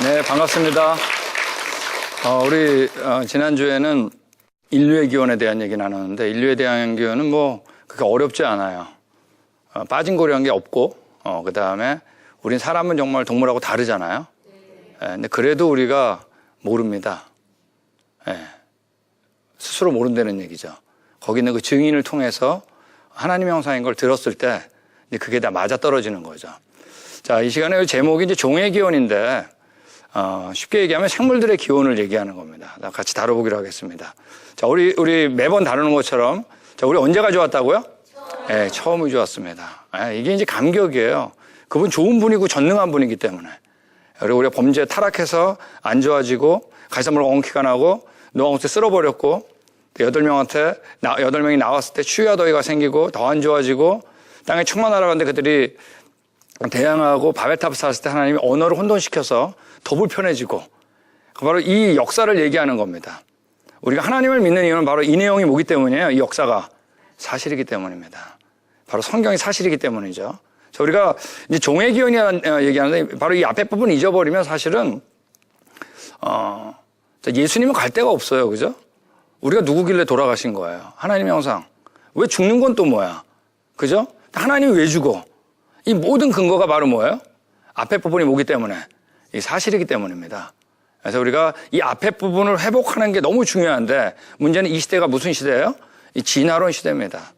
네, 반갑습니다. 우리 지난주에는 인류의 기원에 대한 얘기 나눴는데, 인류에 대한 기원은 뭐 그렇게 어렵지 않아요. 빠진 고리한 게 없고, 그 다음에 우린 사람은 정말 동물하고 다르잖아요. 근데 그래도 우리가 모릅니다. 스스로 모른다는 얘기죠. 거기 있는 그 증인을 통해서 하나님의 형상인 걸 들었을 때 그게 다 맞아떨어지는 거죠. 자, 이 시간에 제목이 이제 종의 기원인데, 쉽게 얘기하면 생물들의 기원을 얘기하는 겁니다. 같이 다뤄보기로 하겠습니다. 자, 우리 매번 다루는 것처럼, 자, 우리 언제 가져왔다고요? 네, 처음 가져왔습니다. 이게 이제 감격이에요. 그분 좋은 분이고 전능한 분이기 때문에. 그리고 우리가 범죄에 타락해서 안 좋아지고, 가시물 엉키가 나고, 노아한테 쓸어버렸고, 8명이 나왔을 때 추위와 더위가 생기고, 더 안 좋아지고, 땅에 충만하러 갔는데 그들이 대항하고 바벨탑을 쌓았을 때 하나님이 언어를 혼돈시켜서 더 불편해지고, 바로 이 역사를 얘기하는 겁니다. 우리가 하나님을 믿는 이유는 바로 이 내용이 뭐기 때문이에요? 이 역사가 사실이기 때문입니다. 바로 성경이 사실이기 때문이죠. 자, 우리가 이제 종의 기원이라는 얘기하는데, 바로 이 앞에 부분 잊어버리면 사실은 예수님은 갈 데가 없어요. 그죠? 우리가 누구길래 돌아가신 거예요? 하나님의 형상. 왜 죽는 건 또 뭐야? 그죠? 하나님이 왜 죽어? 이 모든 근거가 바로 뭐예요? 앞에 부분이 뭐기 때문에? 이 사실이기 때문입니다. 그래서 우리가 이 앞에 부분을 회복하는 게 너무 중요한데, 문제는 이 시대가 무슨 시대예요? 이 진화론 시대입니다.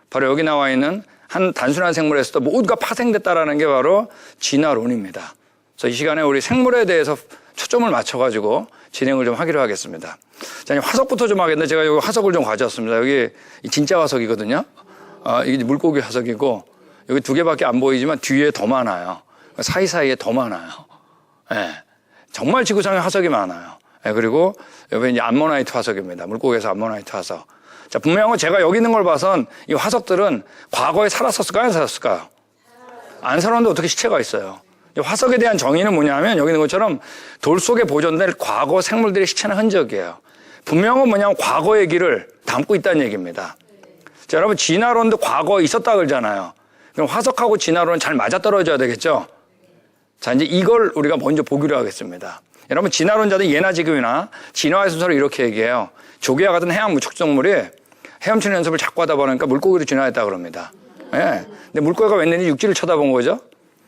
바로 여기 나와 있는 한 단순한 생물에서도 모두가 파생됐다라는 게 바로 진화론입니다. 그래서 이 시간에 우리 생물에 대해서 초점을 맞춰가지고 진행을 좀 하기로 하겠습니다. 자, 화석부터 좀 하겠는데, 제가 여기 화석을 좀 가져왔습니다. 여기 진짜 화석이거든요. 이게 물고기 화석이고, 여기 2개밖에 안 보이지만 뒤에 더 많아요. 사이사이에 더 많아요. 정말 지구상에 화석이 많아요. 그리고 여기 이제 암모나이트 화석입니다. 물고기에서 암모나이트 화석. 자, 분명한 건 제가 여기 있는 걸 봐선 이 화석들은 과거에 살았었을까요? 안 살았을까요? 안 살았는데 어떻게 시체가 있어요? 화석에 대한 정의는 뭐냐면, 여기 있는 것처럼 돌 속에 보존될 과거 생물들의 시체나 흔적이에요. 분명한 건 뭐냐면 과거 얘기를 담고 있다는 얘기입니다. 자, 여러분, 진화론도 과거에 있었다 그러잖아요. 그럼 화석하고 진화론은 잘 맞아떨어져야 되겠죠? 자, 이제 이걸 우리가 먼저 보기로 하겠습니다. 여러분, 진화론자들 예나 지금이나 진화의 순서를 이렇게 얘기해요. 조개와 같은 해양 무척동물이 헤엄치는 연습을 자꾸 하다 보니까 물고기로 진화했다 그럽니다. 근데 물고기가 웬일인지 육지를 쳐다본 거죠?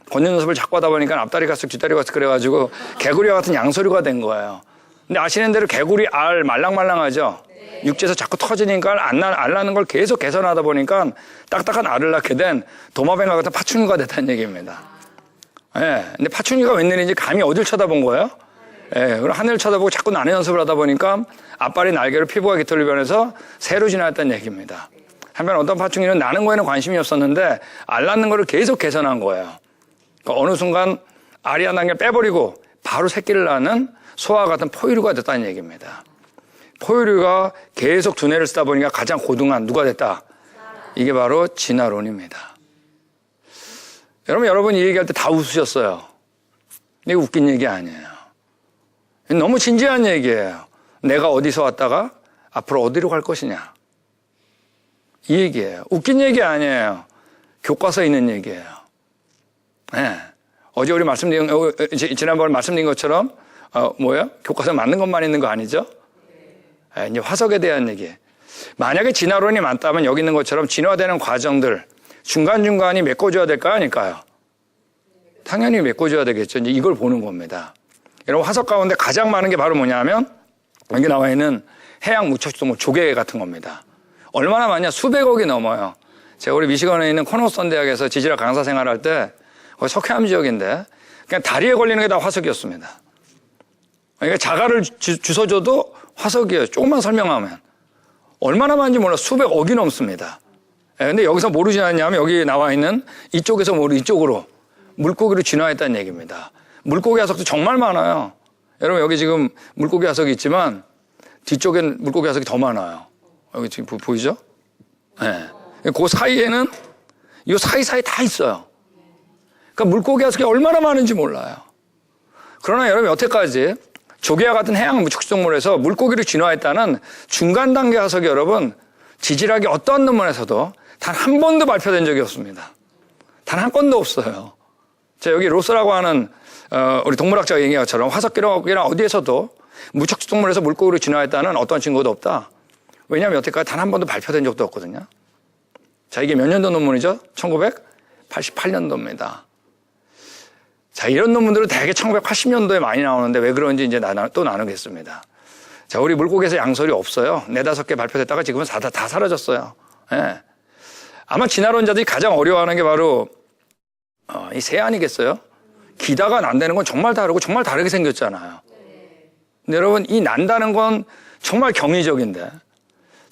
걷는 연습을 자꾸 하다 보니까 앞다리가 쓱 뒷다리가 쓱 그래가지고 개구리와 같은 양서류가 된 거예요. 근데 아시는 대로 개구리 알 말랑말랑하죠? 육지에서 자꾸 터지니까 알 나는 걸 계속 개선하다 보니까 딱딱한 알을 낳게 된 도마뱀과 같은 파충류가 됐다는 얘기입니다. 근데 파충류가 웬일인지 감히 어딜 쳐다본 거예요? 그럼 하늘을 쳐다보고 자꾸 나는 연습을 하다 보니까 앞발이 날개로 피부가 깃털로 변해서 새로 진화했다는 얘기입니다. 한편 어떤 파충류는 나는 거에는 관심이 없었는데 알 낳는 거를 계속 개선한 거예요. 그러니까 어느 순간 알이 한 단계 빼버리고 바로 새끼를 낳는 소와 같은 포유류가 됐다는 얘기입니다. 포유류가 계속 두뇌를 쓰다 보니까 가장 고등한 누가 됐다? 이게 바로 진화론입니다. 여러분 이 얘기할 때 다 웃으셨어요. 이게 웃긴 얘기 아니에요. 너무 진지한 얘기예요. 내가 어디서 왔다가 앞으로 어디로 갈 것이냐. 이 얘기예요. 웃긴 얘기 아니에요. 교과서에 있는 얘기예요. 어제 우리 지난번에 말씀드린 것처럼, 교과서에 맞는 것만 있는 거 아니죠? 이제 화석에 대한 얘기. 만약에 진화론이 맞다면 여기 있는 것처럼 진화되는 과정들, 중간중간이 메꿔줘야 될까요? 아닐까요? 당연히 메꿔줘야 되겠죠. 이제 이걸 보는 겁니다. 여러분, 화석 가운데 가장 많은 게 바로 뭐냐면, 여기 나와 있는 해양 무척동물 조개 같은 겁니다. 얼마나 많냐? 수백억이 넘어요. 제가 우리 미시건에 있는 코너스턴 대학에서 지질학 강사 생활할 때, 거기 석회암 지역인데, 그냥 다리에 걸리는 게 다 화석이었습니다. 그러니까 자갈을 주워줘도 화석이에요. 조금만 설명하면. 얼마나 많은지 몰라. 수백억이 넘습니다. 근데 여기서 모르지 않냐면 여기 나와 있는 이쪽에서 이쪽으로 물고기로 진화했다는 얘기입니다. 물고기 화석도 정말 많아요. 여러분, 여기 지금 물고기 화석이 있지만 뒤쪽엔 물고기 화석이 더 많아요. 여기 지금 보이죠? 그 사이에는 이 사이사이 다 있어요. 그러니까 물고기 화석이 얼마나 많은지 몰라요. 그러나 여러분, 여태까지 조개와 같은 해양 무척동물에서 물고기로 진화했다는 중간 단계 화석이 여러분, 지질학의 어떤 논문에서도 단 한 번도 발표된 적이 없습니다. 단 한 건도 없어요. 자, 여기 로스라고 하는 우리 동물학자가 얘기한 것처럼 화석기록이나 어디에서도 무척지 동물에서 물고기로 진화했다는 어떤 증거도 없다. 왜냐하면 여태까지 단 한 번도 발표된 적도 없거든요. 자, 이게 몇 년도 논문이죠? 1988년도입니다. 자, 이런 논문들은 대개 1980년도에 많이 나오는데 왜 그런지 이제 또 나누겠습니다. 자, 우리 물고기에서 양설이 없어요. 4-5개 발표됐다가 지금은 다 사라졌어요. 예. 아마 진화론자들이 가장 어려워하는 게 바로 이 새 아니겠어요? 기다가 난다는 건 정말 다르고 정말 다르게 생겼잖아요. 근데 여러분, 이 난다는 건 정말 경이적인데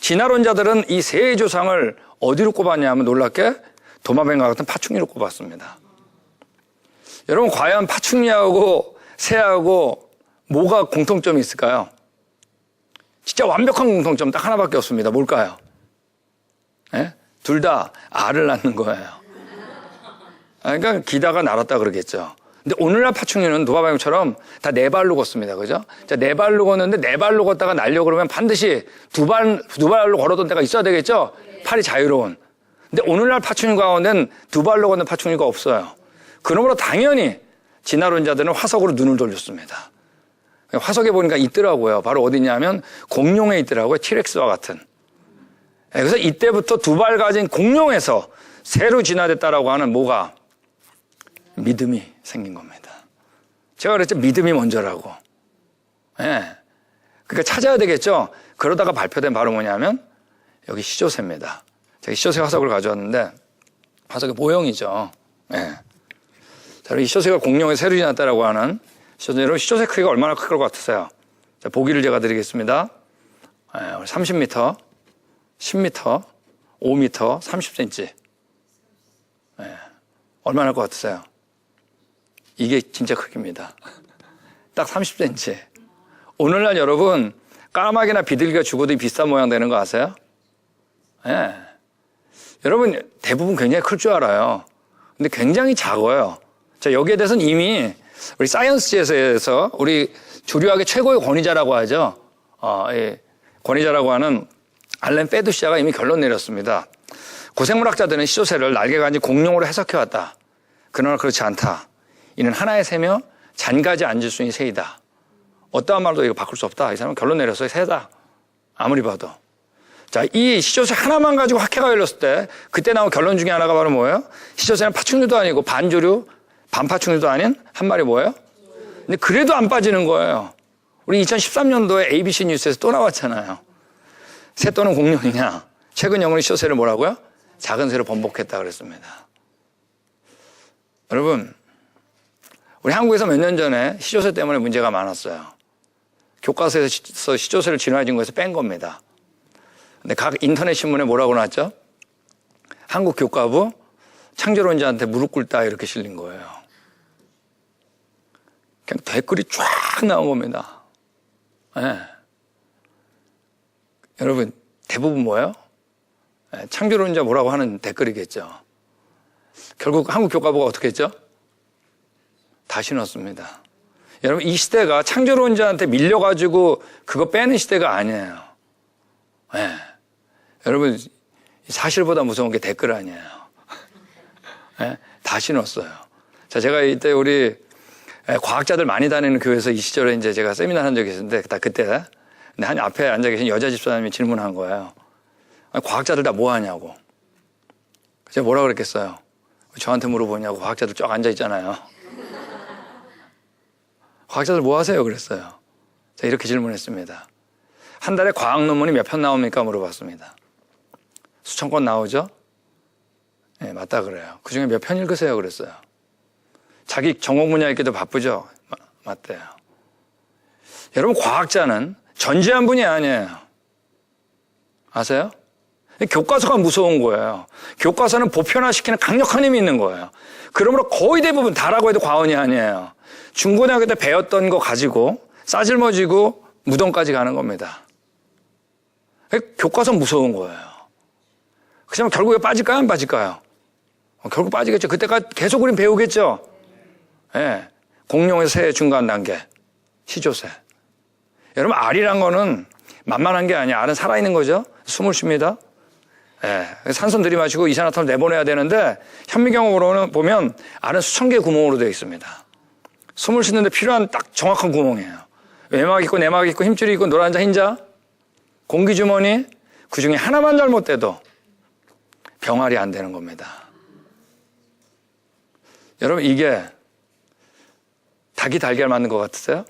진화론자들은 이 새의 조상을 어디로 꼽았냐면 놀랍게 도마뱀과 같은 파충류로 꼽았습니다. 여러분, 과연 파충류하고 새하고 뭐가 공통점이 있을까요? 진짜 완벽한 공통점 딱 하나밖에 없습니다. 뭘까요? 예? 둘 다 알을 낳는 거예요. 그러니까 기다가 날았다 그러겠죠. 근데 오늘날 파충류는 도마뱀처럼 다 4발로 걷습니다. 그죠? 자, 4발로 걷는데 4발로 걷다가 날려 그러면 반드시 두 발로 걸어던 데가 있어야 되겠죠? 팔이 자유로운. 근데 오늘날 파충류 가운데는 2발로 걷는 파충류가 없어요. 그러므로 당연히 진화론자들은 화석으로 눈을 돌렸습니다. 화석에 보니까 있더라고요. 바로 어디냐면 공룡에 있더라고요. 티렉스와 같은. 그래서 이때부터 2발 가진 공룡에서 새로 진화됐다라고 하는 뭐가 믿음이 생긴 겁니다. 제가 그랬죠. 믿음이 먼저라고. 예. 그러니까 찾아야 되겠죠. 그러다가 발표된 바로 뭐냐면 여기 시조새입니다. 제가 시조새 화석을 가져왔는데 화석의 모형이죠. 예. 자, 이 시조새가 공룡에 새로 진화했다라고 하는 시조새. 여러분, 시조새 크기가 얼마나 클 것 같으세요? 자, 보기를 제가 드리겠습니다. 30m, 10m, 5m, 30cm. 예. 얼마나 할 것 같으세요? 이게 진짜 크기입니다. 딱 30cm. 오늘날 여러분, 까마귀나 비둘기가 죽어도 비슷한 모양 되는 거 아세요? 예. 여러분, 대부분 굉장히 클 줄 알아요. 근데 굉장히 작아요. 자, 여기에 대해서는 이미 우리 사이언스지에서 우리 주류학의 최고의 권위자라고 하죠. 권위자라고 하는 알렌 페두시아가 이미 결론 내렸습니다. 고생물학자들은 시조새를 날개가 가진 공룡으로 해석해왔다. 그러나 그렇지 않다. 이는 하나의 새며 잔가지 앉을 수 있는 새이다. 어떠한 말도 이거 바꿀 수 없다. 이 사람은 결론 내렸어요. 새다. 아무리 봐도. 자, 이 시조새 하나만 가지고 학회가 열렸을 때 그때 나온 결론 중에 하나가 바로 뭐예요? 시조새는 파충류도 아니고 반조류, 반파충류도 아닌 한 마리 뭐예요? 근데 그래도 안 빠지는 거예요. 우리 2013년도에 ABC 뉴스에서 또 나왔잖아요. 새 또는 공룡이냐. 최근 영문이 시조새를 뭐라고요? 작은 새로 번복했다 그랬습니다. 여러분, 우리 한국에서 몇 년 전에 시조새 때문에 문제가 많았어요. 교과서에서 시조새를 진화진 거에서 뺀 겁니다. 근데 각 인터넷 신문에 뭐라고 나왔죠? 한국 교과부 창조론자한테 무릎 꿇다 이렇게 실린 거예요. 그냥 댓글이 쫙 나온 겁니다. 네. 여러분, 대부분 뭐예요? 네, 창조론자 뭐라고 하는 댓글이겠죠. 결국 한국 교과부가 어떻게 했죠? 다시 넣었습니다. 여러분, 이 시대가 창조론자한테 밀려가지고 그거 빼는 시대가 아니에요. 네. 여러분, 사실보다 무서운 게 댓글 아니에요. 네? 다시 넣었어요. 자, 제가 이때 우리 과학자들 많이 다니는 교회에서 이 시절에 이제 제가 세미나 한 적이 있었는데, 그때, 근데 한 앞에 앉아 계신 여자 집사님이 질문한 거예요. 과학자들 다 뭐 하냐고. 제가 뭐라 그랬겠어요? 저한테 물어보냐고. 과학자들 쫙 앉아 있잖아요. 과학자들 뭐 하세요? 그랬어요. 제가 이렇게 질문했습니다. 한 달에 과학 논문이 몇 편 나옵니까? 물어봤습니다. 수천 건 나오죠? 네, 맞다 그래요. 그 중에 몇 편 읽으세요? 그랬어요. 자기 전공 분야 읽기도 바쁘죠? 맞대요. 여러분, 과학자는 전지한 분이 아니에요. 아세요? 교과서가 무서운 거예요. 교과서는 보편화시키는 강력한 힘이 있는 거예요. 그러므로 거의 대부분 다라고 해도 과언이 아니에요. 중고등학교 때 배웠던 거 가지고 싸질머지고 무덤까지 가는 겁니다. 교과서 무서운 거예요. 그렇지만 결국에 빠질까요? 안 빠질까요? 결국 빠지겠죠. 그때까지 계속 우린 배우겠죠. 예. 공룡에서 새의 중간 단계. 시조새. 여러분, 알이란 거는 만만한 게 아니에요. 알은 살아있는 거죠. 숨을 쉽니다. 산소 들이마시고 이산화탄소 내보내야 되는데 현미경으로는 보면 안은 수천 개의 구멍으로 되어 있습니다. 숨을 쉬는데 필요한 딱 정확한 구멍이에요. 외막 있고 내막 있고 힘줄이 있고 노란자 흰자 공기주머니 그중에 하나만 잘못돼도 병활이 안 되는 겁니다. 여러분 이게 닭이 달걀 맞는 것 같으세요?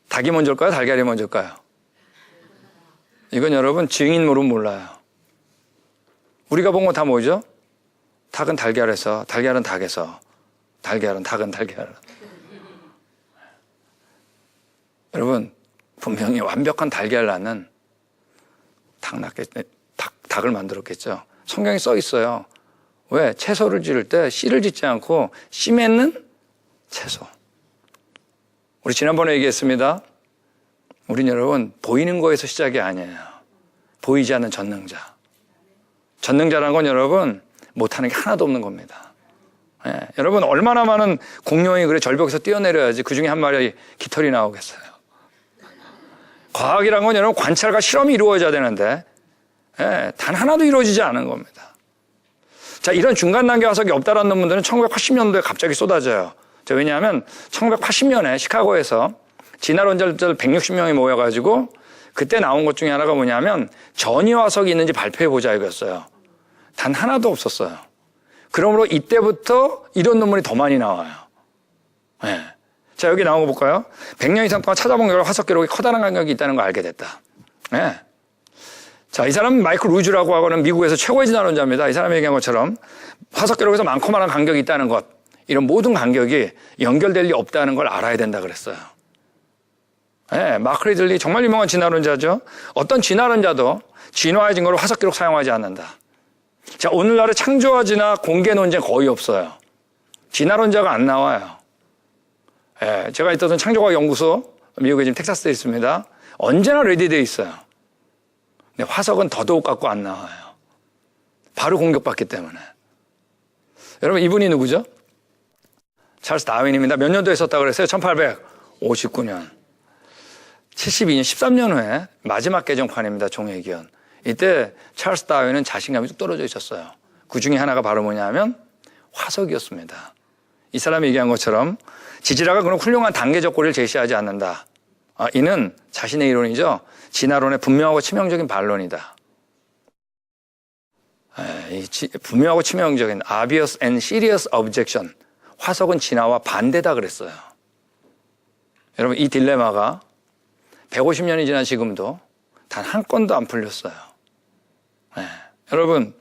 닭이 먼저일까요? 달걀이 먼저일까요? 이건 여러분 증인 모르면 몰라요. 우리가 본 건 다 뭐죠? 닭은 달걀에서, 달걀은 닭에서, 달걀은 닭은 달걀. 여러분 분명히 완벽한 달걀 낳는 닭을 만들었겠죠. 성경에 써 있어요. 왜? 채소를 지을 때 씨를 짓지 않고 씨 맺는 채소. 우리 지난번에 얘기했습니다. 우린 여러분 보이는 거에서 시작이 아니에요. 보이지 않는 전능자. 전능자라는 건 여러분 못하는 게 하나도 없는 겁니다. 여러분 얼마나 많은 공룡이 그래 절벽에서 뛰어내려야지 그중에 한 마리 깃털이 나오겠어요. 과학이란 건 여러분 관찰과 실험이 이루어져야 되는데 단 하나도 이루어지지 않은 겁니다. 자, 이런 중간 단계 화석이 없다라는 논문들은 1980년도에 갑자기 쏟아져요. 왜냐하면 1980년에 시카고에서 진화론자들 160명이 모여가지고 그때 나온 것 중에 하나가 뭐냐면 전이 화석이 있는지 발표해보자 이거였어요. 단 하나도 없었어요. 그러므로 이때부터 이런 논문이 더 많이 나와요. 자, 여기 나온 거 볼까요? 100년 이상 동안 찾아본 결과 화석 기록에 커다란 간격이 있다는 걸 알게 됐다. 자, 이 사람은 마이클 루즈라고 하고는 미국에서 최고의 진화론자입니다. 이 사람이 얘기한 것처럼 화석 기록에서 많고 많은 간격이 있다는 것, 이런 모든 간격이 연결될 리 없다는 걸 알아야 된다 그랬어요. 마크 리들리 정말 유명한 진화론자죠. 어떤 진화론자도 진화의 증거로 화석 기록 사용하지 않는다. 자, 오늘날의 창조와 진화 공개 논쟁 거의 없어요. 진화론자가 안 나와요. 제가 있던 창조과학 연구소, 미국에 지금 텍사스에 있습니다. 언제나 레디되어 있어요. 근데 화석은 더더욱 갖고 안 나와요. 바로 공격받기 때문에. 여러분 이분이 누구죠? 찰스 다윈입니다. 몇 년도에 썼다고 그랬어요? 1859년. 72년, 13년 후에 마지막 개정판입니다. 종회기원. 이때 찰스 다윈은 자신감이 뚝 떨어져 있었어요. 그 중에 하나가 바로 뭐냐면 화석이었습니다. 이 사람이 얘기한 것처럼 지질학은 그런 훌륭한 단계적 고리를 제시하지 않는다. 이는 자신의 이론이죠. 진화론의 분명하고 치명적인 반론이다. 분명하고 치명적인 obvious and serious objection. 화석은 진화와 반대다 그랬어요. 여러분 이 딜레마가 150년이 지난 지금도 단 한 건도 안 풀렸어요. 여러분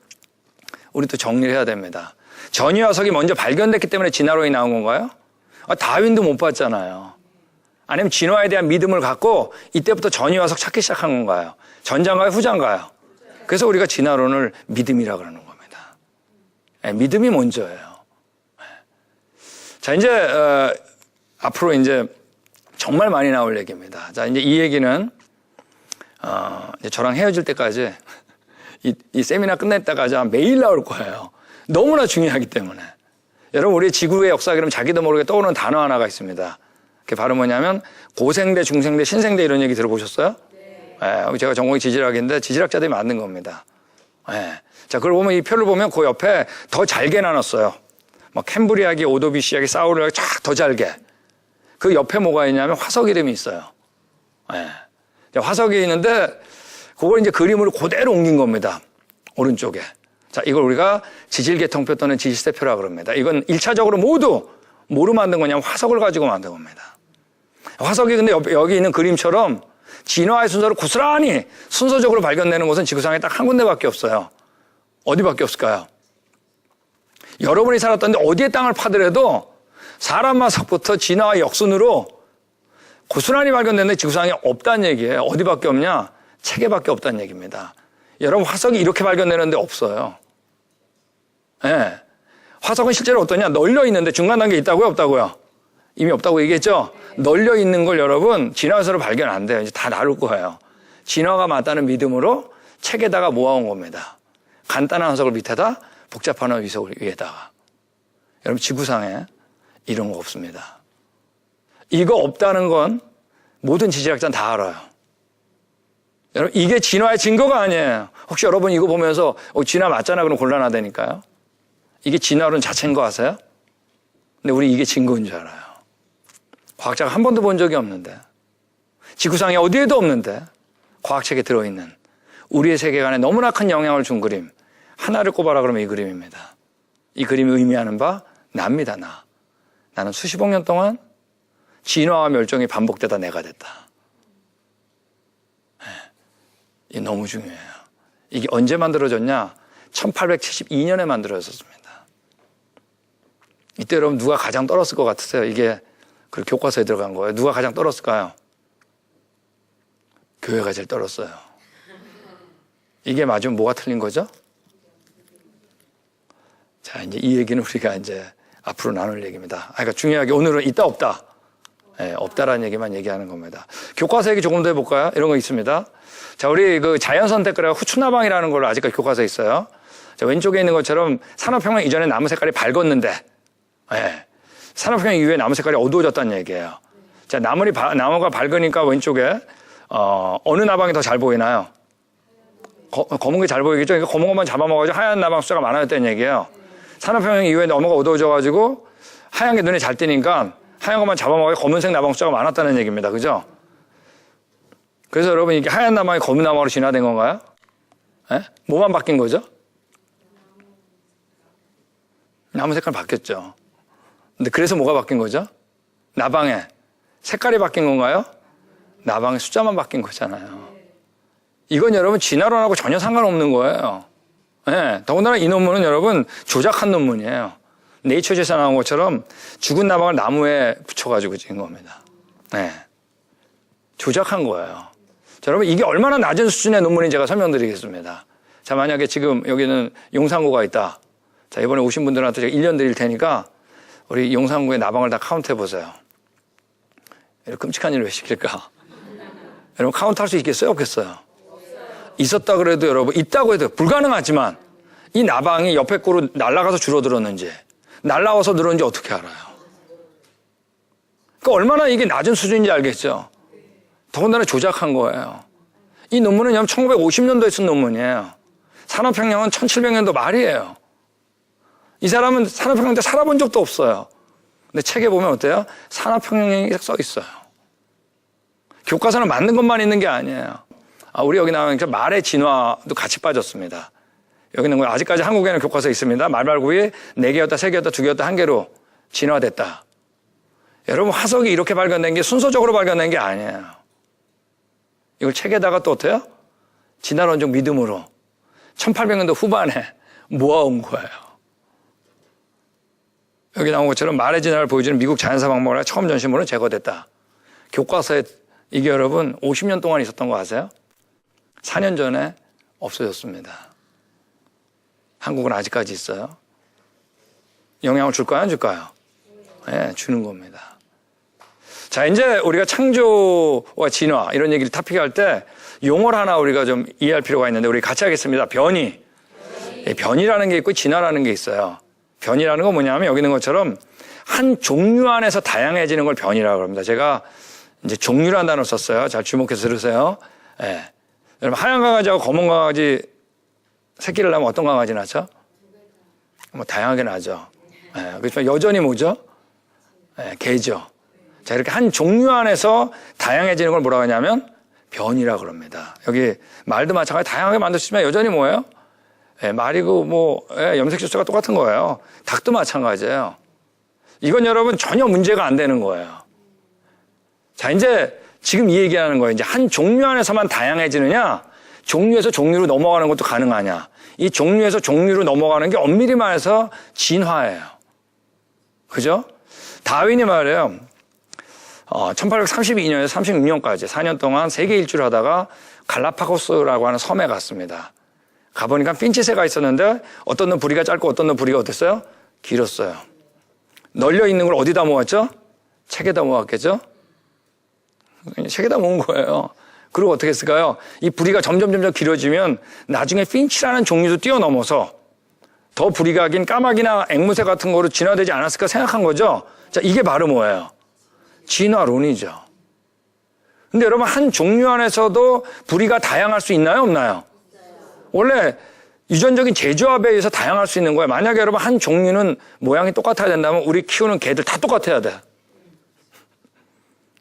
우리도 정리를 해야 됩니다. 전이 화석이 먼저 발견됐기 때문에 진화론이 나온 건가요? 다윈도 못 봤잖아요. 아니면 진화에 대한 믿음을 갖고 이때부터 전이 화석 찾기 시작한 건가요? 전자인가요? 후자인가요? 그래서 우리가 진화론을 믿음이라 그러는 겁니다. 믿음이 먼저예요. 자, 이제 앞으로 이제 정말 많이 나올 얘기입니다. 자, 이제 이 얘기는 이제 저랑 헤어질 때까지 이 세미나 끝낼 때까지 매일 나올 거예요. 너무나 중요하기 때문에. 여러분 우리 지구의 역사 그러면 자기도 모르게 떠오르는 단어 하나가 있습니다. 그게 바로 뭐냐면 고생대, 중생대, 신생대 이런 얘기 들어보셨어요? 네. 제가 전공이 지질학인데 지질학자들이 만든 겁니다. 자, 그걸 보면 이 표를 보면 그 옆에 더 잘게 나눴어요. 캠브리아기, 오도비시아기, 사우르기 쫙 더 잘게. 그 옆에 뭐가 있냐면 화석 이름이 있어요. 화석이 있는데 그걸 이제 그림으로 그대로 옮긴 겁니다. 오른쪽에. 자, 이걸 우리가 지질계통표 또는 지질세표라고 그럽니다. 이건 1차적으로 모두 뭐로 만든 거냐면 화석을 가지고 만든 겁니다. 화석이 근데 여기 있는 그림처럼 진화의 순서를 고스란히 순서적으로 발견되는 곳은 지구상에 딱 한 군데밖에 없어요. 어디밖에 없을까요? 여러분이 살았던 데 어디에 땅을 파더라도 사람 화석부터 진화의 역순으로 고스란히 발견되는데 지구상에 없다는 얘기예요. 어디밖에 없냐? 책에밖에 없다는 얘기입니다. 여러분 화석이 이렇게 발견되는데 없어요. 화석은 실제로 어떠냐? 널려 있는데 중간 단계에 있다고요? 없다고요? 이미 없다고 얘기했죠? 널려 있는 걸 여러분 진화에서 발견 안 돼요. 이제 다 나눌 거예요. 진화가 맞다는 믿음으로 책에다가 모아온 겁니다. 간단한 화석을 밑에다 복잡한 화석을 위에다가. 여러분 지구상에 이런 거 없습니다. 이거 없다는 건 모든 지질학자는 다 알아요. 여러분, 이게 진화의 증거가 아니에요. 혹시 여러분 이거 보면서 진화 맞잖아 그럼 곤란하다니까요. 이게 진화론 자체인 거 아세요? 근데 우리 이게 증거인 줄 알아요. 과학자가 한 번도 본 적이 없는데, 지구상에 어디에도 없는데 과학책에 들어있는 우리의 세계관에 너무나 큰 영향을 준 그림 하나를 꼽아라 그러면 이 그림입니다. 이 그림이 의미하는 바 나입니다. 나는 수십억 년 동안 진화와 멸종이 반복되다 내가 됐다. 이게 너무 중요해요. 이게 언제 만들어졌냐? 1872년에 만들어졌습니다. 이때 여러분 누가 가장 떨었을 것 같으세요? 이게 그 교과서에 들어간 거예요. 누가 가장 떨었을까요? 교회가 제일 떨었어요. 이게 맞으면 뭐가 틀린 거죠? 자, 이제 이 얘기는 우리가 이제 앞으로 나눌 얘기입니다. 그러니까 중요하게 오늘은 있다 없다. 없다라는 얘기만 얘기하는 겁니다. 교과서 얘기 조금 더 해볼까요? 이런 거 있습니다. 자, 우리 그 자연선택그래가 후추나방이라는 걸로 아직까지 교과서에 있어요. 자, 왼쪽에 있는 것처럼 산업혁명 이전에 나무 색깔이 밝았는데, 산업혁명 이후에 나무 색깔이 어두워졌다는 얘기예요. 자, 나무가 밝으니까 왼쪽에, 어느 나방이 더 잘 보이나요? 검은 게 잘 보이겠죠? 그러니까 검은 것만 잡아먹어가지고 하얀 나방 숫자가 많아졌다는 얘기예요. 산업혁명 이후에 나무가 어두워져가지고 하얀 게 눈에 잘 띄니까 하얀 것만 잡아먹어서 검은색 나방 숫자가 많았다는 얘기입니다. 그죠? 그래서 여러분 이게 하얀 나방이 검은 나방으로 진화된 건가요? 뭐만 바뀐 거죠? 나무 색깔 바뀌었죠. 근데 그래서 뭐가 바뀐 거죠? 나방의 색깔이 바뀐 건가요? 나방의 숫자만 바뀐 거잖아요. 이건 여러분 진화론하고 전혀 상관없는 거예요. 더군다나 이 논문은 여러분 조작한 논문이에요. 네이처지에서 나온 것처럼 죽은 나방을 나무에 붙여가지고 찍은 겁니다. 조작한 거예요. 자, 여러분 이게 얼마나 낮은 수준의 논문인지 제가 설명드리겠습니다. 자, 만약에 지금 여기는 용산구가 있다. 자, 이번에 오신 분들한테 제가 1년 드릴 테니까 우리 용산구의 나방을 다 카운트해 보세요. 이렇게 끔찍한 일을 왜 시킬까? 여러분 카운트 할 수 있겠어요? 없겠어요? 있었다 그래도 여러분, 있다고 해도 불가능하지만 이 나방이 옆에 거로 날아가서 줄어들었는지 날아와서 늘었는지 어떻게 알아요? 그러니까 얼마나 이게 낮은 수준인지 알겠죠? 더군다나 조작한 거예요. 이 논문은 1950년도에 쓴 논문이에요. 산업혁명은 1700년도 말이에요. 이 사람은 산업혁명 때 살아본 적도 없어요. 근데 책에 보면 어때요? 산업혁명이 써 있어요. 교과서는 맞는 것만 있는 게 아니에요. 우리 여기 나오는 말의 진화도 같이 빠졌습니다. 여기는 아직까지 한국에는 교과서에 있습니다. 말발굽이 4개였다, 3개였다, 2개였다, 1개로 진화됐다. 여러분 화석이 이렇게 발견된 게 순서적으로 발견된 게 아니에요. 이걸 책에다가 또 어때요? 진화론적 믿음으로 1800년도 후반에 모아온 거예요. 여기 나온 것처럼 말의 진화를 보여주는 미국 자연사 박물관의 처음 전시물은 제거됐다. 교과서에 이게 여러분 50년 동안 있었던 거 아세요? 4년 전에 없어졌습니다. 한국은 아직까지 있어요. 영향을 줄까요? 안 줄까요? 네, 주는 겁니다. 자, 이제 우리가 창조와 진화 이런 얘기를 토픽할 때 용어를 하나 우리가 좀 이해할 필요가 있는데 우리 같이 하겠습니다. 변이. 변이라는 게 있고 진화라는 게 있어요. 변이라는 건 뭐냐면 여기 있는 것처럼 한 종류 안에서 다양해지는 걸 변이라고 합니다. 제가 이제 종류라는 단어를 썼어요. 잘 주목해서 들으세요. 네. 여러분 하얀 강아지하고 검은 강아지 새끼를 낳으면 어떤 강아지 낳죠? 뭐 다양하게 나죠. 그렇지만 여전히 뭐죠? 개죠. 자, 이렇게 한 종류 안에서 다양해지는 걸 뭐라고 하냐면 변이라고 그럽니다. 여기 말도 마찬가지 다양하게 만드시면 여전히 뭐예요? 말이고 뭐 염색 질소가 똑같은 거예요. 닭도 마찬가지예요. 이건 여러분 전혀 문제가 안 되는 거예요. 자, 이제 지금 이 얘기하는 거예요. 이제 한 종류 안에서만 다양해지느냐, 종류에서 종류로 넘어가는 것도 가능하냐. 이 종류에서 종류로 넘어가는 게 엄밀히 말해서 진화예요. 그죠? 다윈이 말이에요. 1832년에서 36년까지 4년 동안 세계 일주를 하다가 갈라파고스라고 하는 섬에 갔습니다. 가보니까 핀치새가 있었는데 어떤 놈 부리가 짧고 어떤 놈 부리가 어땠어요? 길었어요. 널려 있는 걸 어디다 모았죠? 책에다 모았겠죠? 책에다 모은 거예요. 그리고 어떻게 했을까요? 이 부리가 점점 길어지면 나중에 핀치라는 종류도 뛰어넘어서 더 부리가 긴 까마귀나 앵무새 같은 거로 진화되지 않았을까 생각한 거죠. 자, 이게 바로 뭐예요? 진화론이죠. 근데 여러분, 한 종류 안에서도 부리가 다양할 수 있나요, 없나요? 원래 유전적인 재조합에 의해서 다양할 수 있는 거예요. 만약에 여러분 한 종류는 모양이 똑같아야 된다면 우리 키우는 개들 다 똑같아야 돼.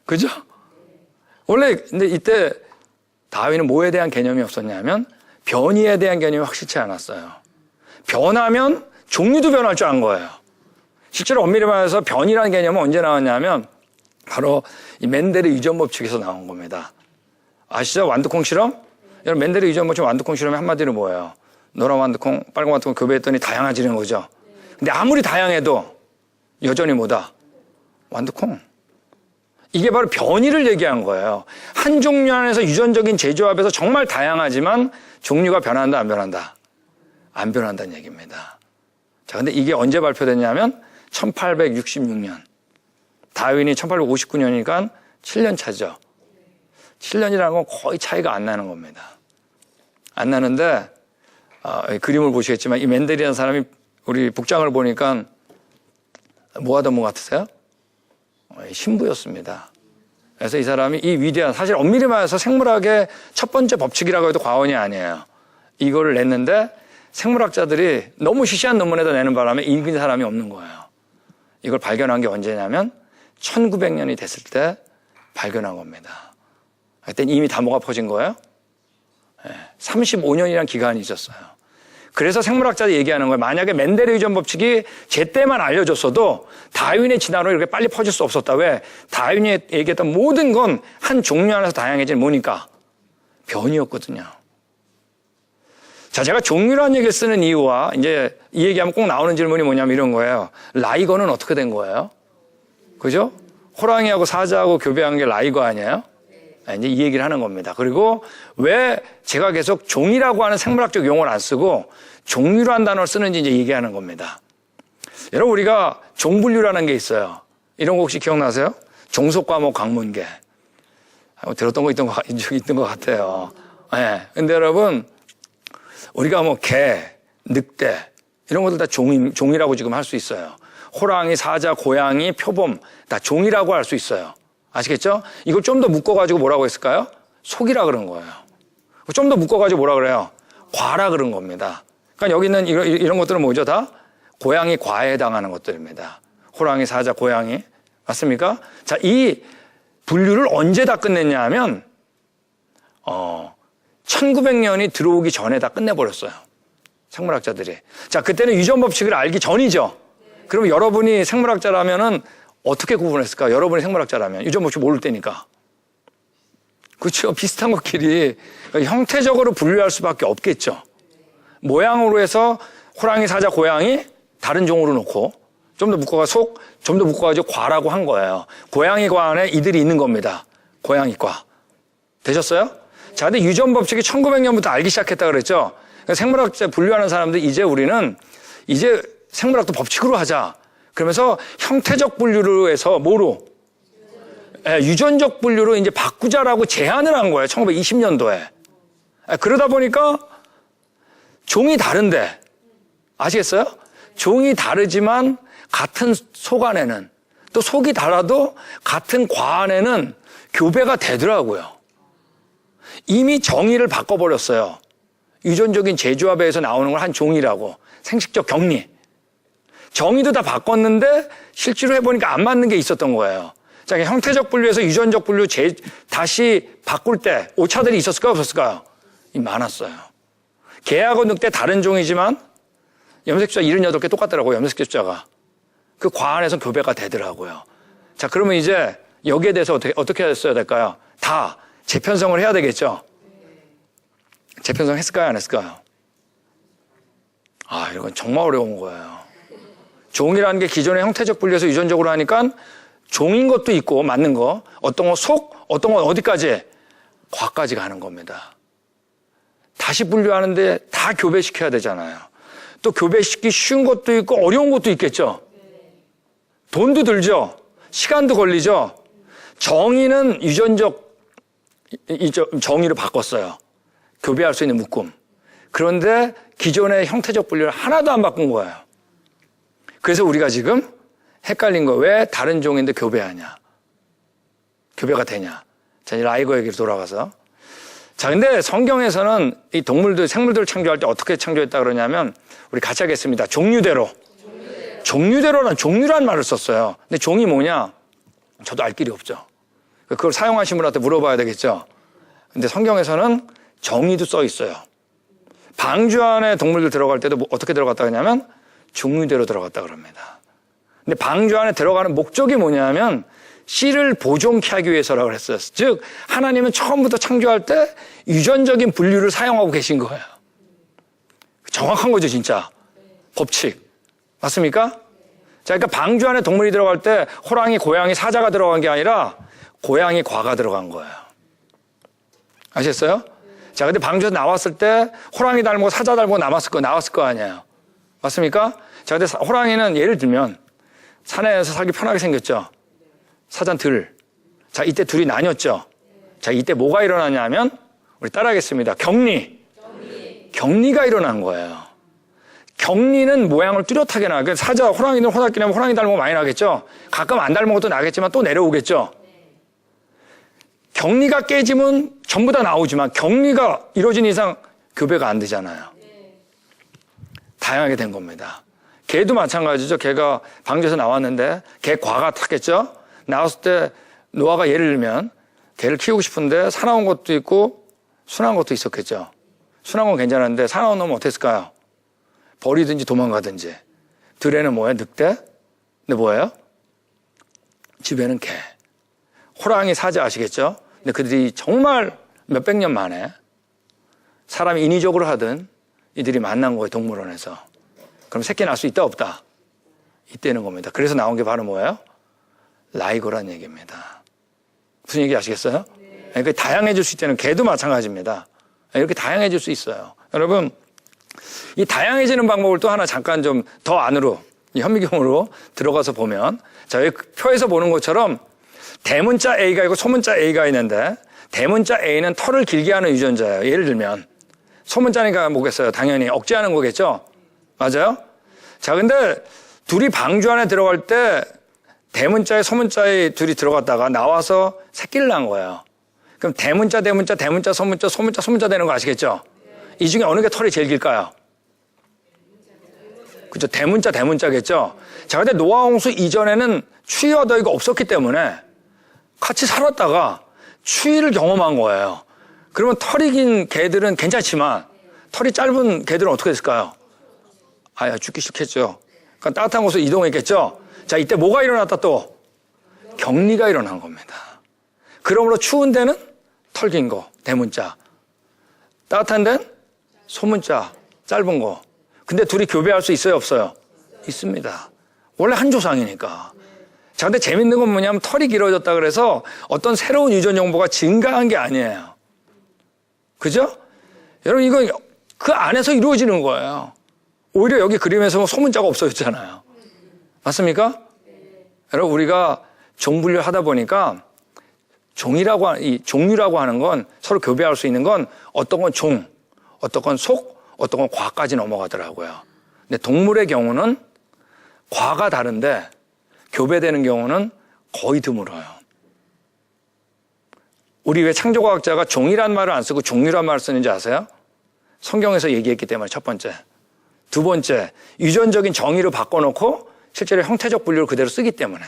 그죠? 원래 근데 이때 다윈은 뭐에 대한 개념이 없었냐면 변이에 대한 개념이 확실치 않았어요. 변하면 종류도 변할 줄 안 거예요. 실제로 엄밀히 말해서 변이라는 개념은 언제 나왔냐면 바로 이 멘델의 유전 법칙에서 나온 겁니다. 아시죠? 완두콩 실험? 여러분, 멘델의 유전 법칙 완두콩 실험이 한마디로 뭐예요? 노란 완두콩, 빨간 완두콩 교배했더니 다양해지는 거죠. 근데 아무리 다양해도 여전히 뭐다? 완두콩. 이게 바로 변이를 얘기한 거예요. 한 종류 안에서 유전적인 재조합에서 정말 다양하지만 종류가 변한다, 안 변한다? 안 변한다는 얘기입니다. 자, 근데 이게 언제 발표됐냐면 1866년. 다윈이 1859년이니까 7년 차죠. 7년이라는 건 거의 차이가 안 나는 겁니다. 안 나는데, 그림을 보시겠지만 이 멘델이라는 사람이 우리 복장을 보니까 뭐 하던 분 같으세요? 신부였습니다. 그래서 이 사람이 이 위대한, 사실 엄밀히 말해서 생물학의 첫 번째 법칙이라고 해도 과언이 아니에요. 이거를 냈는데 생물학자들이 너무 시시한 논문에다 내는 바람에 읽은 사람이 없는 거예요. 이걸 발견한 게 언제냐면 1900년이 됐을 때 발견한 겁니다. 그때 이미 다 뭐가 퍼진 거예요? 35년이라는 기간이 있었어요. 그래서 생물학자들이 얘기하는 거예요. 만약에 멘델의 유전 법칙이 제때만 알려줬어도 다윈의 진화로 이렇게 빨리 퍼질 수 없었다. 왜? 다윈이 얘기했던 모든 건 한 종류 안에서 다양해진 뭐니까? 변이였거든요. 자, 제가 종류라는 얘기를 쓰는 이유와 이제 이 얘기하면 꼭 나오는 질문이 뭐냐면 이런 거예요. 라이거는 어떻게 된 거예요? 그죠? 호랑이하고 사자하고 교배한 게 라이거 아니에요? 이제 이 얘기를 하는 겁니다. 그리고 왜 제가 계속 종이라고 하는 생물학적 용어를 안 쓰고 종류라는 단어를 쓰는지 이제 얘기하는 겁니다. 여러분, 우리가 종분류라는 게 있어요. 이런 거 혹시 기억나세요? 종속과목 강문계. 들었던 거 있던 것 같아요. 네. 근데 여러분, 우리가 뭐 개, 늑대 이런 것들 다 종이라고 지금 할 수 있어요. 호랑이, 사자, 고양이, 표범 다 종이라고 할 수 있어요. 아시겠죠? 이걸 좀 더 묶어가지고 뭐라고 했을까요? 속이라 그런 거예요. 좀 더 묶어가지고 뭐라 그래요? 과라 그런 겁니다. 그러니까 여기 있는 이런 것들은 뭐죠? 다 고양이 과에 해당하는 것들입니다. 호랑이, 사자, 고양이. 맞습니까? 자, 이 분류를 언제 다 끝냈냐 하면 1900년이 들어오기 전에 다 끝내버렸어요. 생물학자들이. 자, 그때는 유전 법칙을 알기 전이죠. 그러면 여러분이 생물학자라면은 어떻게 구분했을까? 여러분이 생물학자라면 유전 법칙 모를 때니까. 그렇죠. 비슷한 것끼리 형태적으로 분류할 수밖에 없겠죠. 모양으로 해서 호랑이, 사자, 고양이 다른 종으로 놓고 좀 더 묶어가 좀 더 묶어가지고 과라고 한 거예요. 고양이과 안에 이들이 있는 겁니다. 고양이과. 되셨어요? 자, 근데 유전 법칙이 1900년부터 알기 시작했다 그랬죠. 그러니까 생물학자 분류하는 사람들 우리는 이제 생물학도 법칙으로 하자. 그러면서 형태적 분류로 해서 뭐로? 유전적 분류로 이제 바꾸자라고 제안을 한 거예요. 1920년도에. 그러다 보니까 종이 다른데, 아시겠어요? 종이 다르지만 같은 속 안에는, 또 속이 달라도 같은 과 안에는 교배가 되더라고요. 이미 정의를 바꿔버렸어요. 유전적인 재조합에서 나오는 걸 한 종이라고. 생식적 격리. 정의도 다 바꿨는데 실제로 해보니까 안 맞는 게 있었던 거예요. 자, 형태적 분류에서 유전적 분류 다시 바꿀 때 오차들이 있었을까요? 없었을까요? 많았어요. 개하고 늑대 다른 종이지만 염색 숫자 78개 똑같더라고요. 염색 숫자가. 그 과 안에서 교배가 되더라고요. 자, 그러면 이제 여기에 대해서 어떻게 했어야 될까요? 다 재편성을 해야 되겠죠? 재편성 했을까요? 안 했을까요? 이건 정말 어려운 거예요. 종이라는 게 기존의 형태적 분류에서 유전적으로 하니까 종인 것도 있고 맞는 거, 어떤 건 속, 어떤 건 어디까지? 과까지 가는 겁니다. 다시 분류하는데 다 교배시켜야 되잖아요. 또 교배시키기 쉬운 것도 있고 어려운 것도 있겠죠. 돈도 들죠. 시간도 걸리죠. 정의는 유전적 정의로 바꿨어요. 교배할 수 있는 묶음. 그런데 기존의 형태적 분류를 하나도 안 바꾼 거예요. 그래서 우리가 지금 헷갈린 거예요. 왜 다른 종인데 교배하냐? 교배가 되냐? 자, 이제 라이거 얘기로 돌아가서. 자, 근데 성경에서는 이 동물들, 생물들을 창조할 때 어떻게 창조했다 그러냐면, 우리 같이 하겠습니다. 종류대로. 종류대로는 종류란 말을 썼어요. 근데 종이 뭐냐? 저도 알 길이 없죠. 그걸 사용하신 분한테 물어봐야 되겠죠. 근데 성경에서는 정의도 써 있어요. 방주 안에 동물들 들어갈 때도 어떻게 들어갔다 그러냐면 종류대로 들어갔다 그럽니다. 근데 방주 안에 들어가는 목적이 뭐냐면 씨를 보존케 하기 위해서라고 그랬어요. 즉 하나님은 처음부터 창조할 때 유전적인 분류를 사용하고 계신 거예요. 정확한 거죠, 진짜. 법칙. 맞습니까? 자, 그러니까 방주 안에 동물이 들어갈 때 호랑이, 고양이, 사자가 들어간 게 아니라 고양이, 과가 들어간 거예요. 아셨어요? 자, 근데 방주에서 나왔을 때 호랑이 닮고 사자 닮고 나왔을 거 아니에요. 맞습니까? 자, 근데 호랑이는 예를 들면 산에서 살기 편하게 생겼죠. 사자는 들. 자, 이때 둘이 나뉘었죠. 자, 이때 뭐가 일어나냐면 우리 따라하겠습니다. 격리가 일어난 거예요. 격리는 모양을 뚜렷하게 나. 그러니까 사자, 호랑이는 호랑이 나면 호랑이 닮은 거 많이 나겠죠. 가끔 안 닮은 것도 나겠지만 또 내려오겠죠. 격리가 깨지면 전부 다 나오지만 격리가 이루어진 이상 교배가 안 되잖아요. 다양하게 된 겁니다. 개도 마찬가지죠. 개가 방주에서 나왔는데 개 과가 탔겠죠. 나왔을 때 노아가 예를 들면 개를 키우고 싶은데 사나운 것도 있고 순한 것도 있었겠죠. 순한 건 괜찮은데 사나운 놈은 어땠을까요? 버리든지 도망가든지. 들에는 뭐예요? 늑대? 근데 뭐예요? 집에는 개. 호랑이, 사자 아시겠죠? 근데 그들이 정말 몇백 년 만에 사람이 인위적으로 하든 이들이 만난 거예요, 동물원에서. 그럼 새끼 낳을 수 있다, 없다? 있다는 겁니다. 그래서 나온 게 바로 뭐예요? 라이고란 얘기입니다. 무슨 얘기 아시겠어요? 그러니까 다양해질 수 있다는 개도 마찬가지입니다. 이렇게 다양해질 수 있어요. 여러분, 이 다양해지는 방법을 또 하나 잠깐 좀 더 안으로, 현미경으로 들어가서 보면, 자, 여기 표에서 보는 것처럼 대문자 A가 있고 소문자 A가 있는데, 대문자 A는 털을 길게 하는 유전자예요. 예를 들면, 소문자니까 뭐겠어요? 당연히 억제하는 거겠죠? 맞아요? 자, 근데 둘이 방주 안에 들어갈 때 대문자에 소문자에 둘이 들어갔다가 나와서 새끼를 낳은 거예요. 그럼 대문자, 소문자 되는 거 아시겠죠? 이 중에 어느 게 털이 제일 길까요? 그죠? 대문자겠죠? 자, 근데 노아 홍수 이전에는 추위와 더위가 없었기 때문에 같이 살았다가 추위를 경험한 거예요. 그러면 털이 긴 개들은 괜찮지만 털이 짧은 개들은 어떻게 됐을까요? 아야, 죽기 싫겠죠. 그러니까 따뜻한 곳으로 이동했겠죠. 자, 이때 뭐가 일어났다 또? 격리가 일어난 겁니다. 그러므로 추운 데는 털 긴 거, 대문자. 따뜻한 데는 소문자, 짧은 거. 근데 둘이 교배할 수 있어요, 없어요? 있습니다. 원래 한 조상이니까. 자, 근데 재밌는 건 뭐냐면 털이 길어졌다 그래서 어떤 새로운 유전 정보가 증가한 게 아니에요. 그죠? 여러분, 이건 그 안에서 이루어지는 거예요. 오히려 여기 그림에서 소문자가 없어졌잖아요. 맞습니까? 여러분, 우리가 종분류 하다 보니까 이 종류라고 하는 건 서로 교배할 수 있는 건 어떤 건 종, 어떤 건 속, 어떤 건 과까지 넘어가더라고요. 근데 동물의 경우는 과가 다른데 교배되는 경우는 거의 드물어요. 우리 왜 창조과학자가 종이란 말을 안 쓰고 종류란 말을 쓰는지 아세요? 성경에서 얘기했기 때문에 첫 번째. 두 번째, 유전적인 정의를 바꿔놓고 실제로 형태적 분류를 그대로 쓰기 때문에.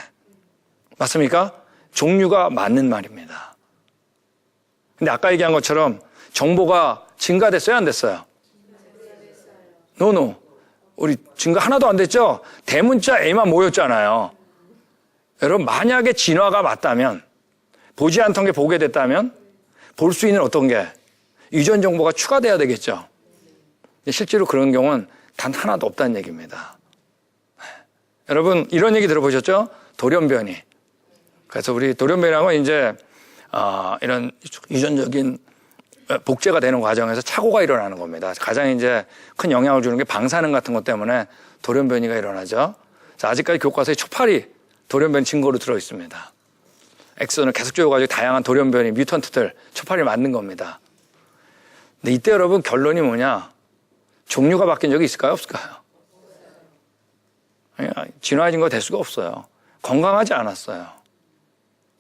맞습니까? 종류가 맞는 말입니다. 근데 아까 얘기한 것처럼 정보가 증가됐어요, 안 됐어요? 노. 우리 증가 하나도 안 됐죠? 대문자 A만 모였잖아요. 여러분, 만약에 진화가 맞다면, 보지 않던 게 보게 됐다면, 볼 수 있는 어떤 게 유전 정보가 추가돼야 되겠죠. 근데 실제로 그런 경우는 단 하나도 없다는 얘기입니다. 여러분, 이런 얘기 들어보셨죠? 돌연변이. 그래서 우리 돌연변이라고 이제 이런 유전적인 복제가 되는 과정에서 착오가 일어나는 겁니다. 가장 이제 큰 영향을 주는 게 방사능 같은 것 때문에 돌연변이가 일어나죠. 자, 아직까지 교과서에 초파리 돌연변이 증거로 들어 있습니다. 엑선을 계속 쪼여가지고 다양한 돌연변이, 뮤턴트들, 초파리를 만든 겁니다. 근데 이때 여러분 결론이 뭐냐? 종류가 바뀐 적이 있을까요? 없을까요? 진화해진 거 될 수가 없어요. 건강하지 않았어요.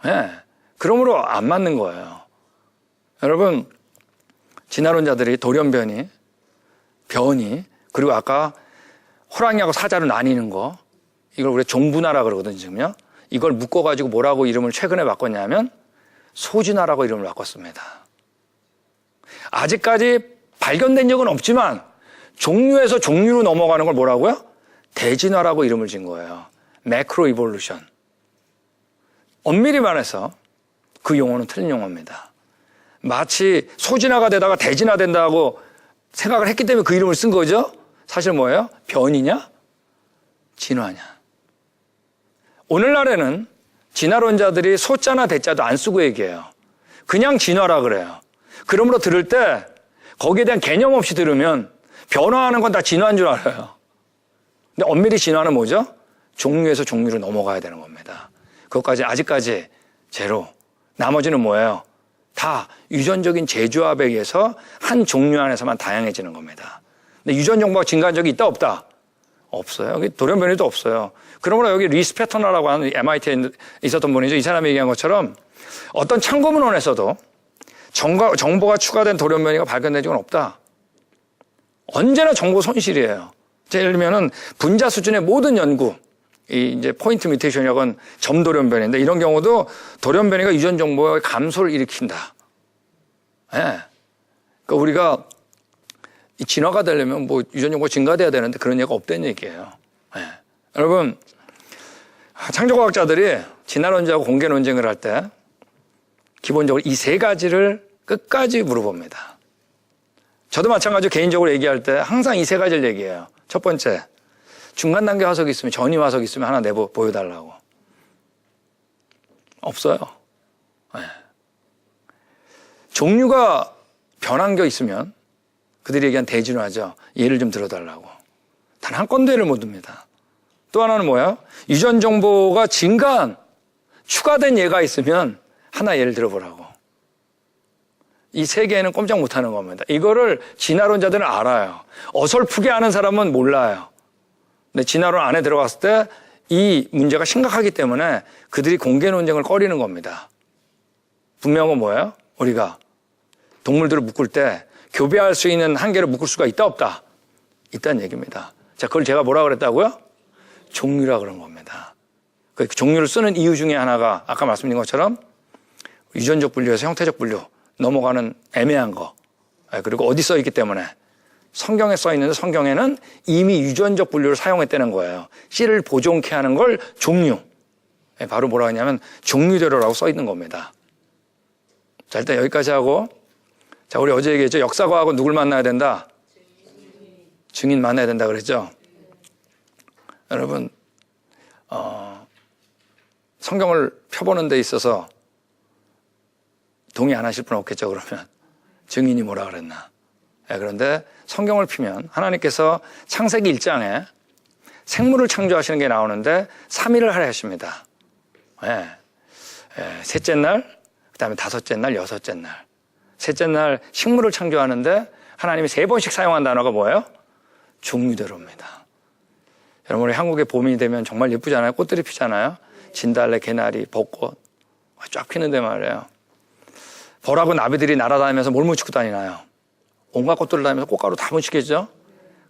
네. 그러므로 안 맞는 거예요. 여러분, 진화론자들이 돌연변이, 변이, 그리고 아까 호랑이하고 사자로 나뉘는 거, 이걸 우리가 종분화라 그러거든요, 지금요. 이걸 묶어가지고 뭐라고 이름을 최근에 바꿨냐면 소진화라고 이름을 바꿨습니다. 아직까지 발견된 적은 없지만 종류에서 종류로 넘어가는 걸 뭐라고요? 대진화라고 이름을 진 거예요. 매크로 이볼루션. 엄밀히 말해서 그 용어는 틀린 용어입니다. 마치 소진화가 되다가 대진화 된다고 생각을 했기 때문에 그 이름을 쓴 거죠. 사실 뭐예요? 변이냐? 진화냐? 오늘날에는 진화론자들이 소자나 대자도 안 쓰고 얘기해요. 그냥 진화라 그래요. 그러므로 들을 때 거기에 대한 개념 없이 들으면 변화하는 건 다 진화인 줄 알아요. 근데 엄밀히 진화는 뭐죠? 종류에서 종류로 넘어가야 되는 겁니다. 그것까지 아직까지 제로. 나머지는 뭐예요? 다 유전적인 재조합에 의해서 한 종류 안에서만 다양해지는 겁니다. 근데 유전 정보가 증가한 적이 있다 없다? 없어요. 여기 돌연변이도 없어요. 그러므로 여기 리스 패터너라고 하는 MIT에 있었던 분이죠. 이 사람이 얘기한 것처럼 어떤 참고문헌에서도 정보가 추가된 돌연변이가 발견된 적은 없다. 언제나 정보 손실이에요. 예를 들면은 분자 수준의 모든 연구, 이제 포인트 뮤테이션이라고는 점 돌연변인데 이런 경우도 돌연변이가 유전 정보의 감소를 일으킨다. 예. 그러니까 우리가 이 진화가 되려면 뭐 유전 정보가 증가돼야 되는데 그런 얘기가 없다는 얘기예요. 예. 여러분, 창조과학자들이 진화론자하고 공개 논쟁을 할 때 기본적으로 이 세 가지를 끝까지 물어봅니다. 저도 마찬가지로 개인적으로 얘기할 때 항상 이 세 가지를 얘기해요. 첫 번째, 중간 단계 화석이 있으면, 전이 화석이 있으면 하나 보여달라고. 없어요. 네. 종류가 변한 게 있으면 그들이 얘기한 대진화죠. 예를 좀 들어달라고. 단 한 건도 예를 못 듭니다. 또 하나는 뭐예요? 유전 정보가 증가한, 추가된 예가 있으면 하나 예를 들어보라고. 이 세 개는 꼼짝 못하는 겁니다. 이거를 진화론자들은 알아요. 어설프게 아는 사람은 몰라요. 근데 진화론 안에 들어갔을 때 이 문제가 심각하기 때문에 그들이 공개 논쟁을 꺼리는 겁니다. 분명한 건 뭐예요? 우리가 동물들을 묶을 때 교배할 수 있는 한계를 묶을 수가 있다 없다? 있다는 얘기입니다. 자, 그걸 제가 뭐라 그랬다고요? 종류라 그런 겁니다. 그 종류를 쓰는 이유 중에 하나가 아까 말씀드린 것처럼 유전적 분류에서 형태적 분류 넘어가는 애매한 거, 그리고 어디 써 있기 때문에 성경에 써 있는데 성경에는 이미 유전적 분류를 사용했다는 거예요. 씨를 보존케 하는 걸 종류. 바로 뭐라고 하냐면 종류대로라고 써 있는 겁니다. 자, 일단 여기까지 하고, 자, 우리 어제 얘기했죠. 역사과학은 누굴 만나야 된다? 증인 만나야 된다 그랬죠. 여러분, 성경을 펴보는 데 있어서 동의 안 하실 분 없겠죠, 그러면. 증인이 뭐라 그랬나. 그런데 성경을 피면 하나님께서 창세기 1장에 생물을 창조하시는 게 나오는데 3일을 하려 하십니다. 셋째 날, 그 다음에 다섯째 날, 여섯째 날. 셋째 날 식물을 창조하는데 하나님이 3번씩 사용한 단어가 뭐예요? 종류대로입니다. 여러분, 우리 한국의 봄이 되면 정말 예쁘잖아요. 꽃들이 피잖아요. 진달래, 개나리, 벚꽃 쫙 피는데 말이에요. 벌하고 나비들이 날아다니면서 뭘 묻히고 다니나요? 온갖 꽃들을 다니면서 꽃가루 다 묻히겠죠?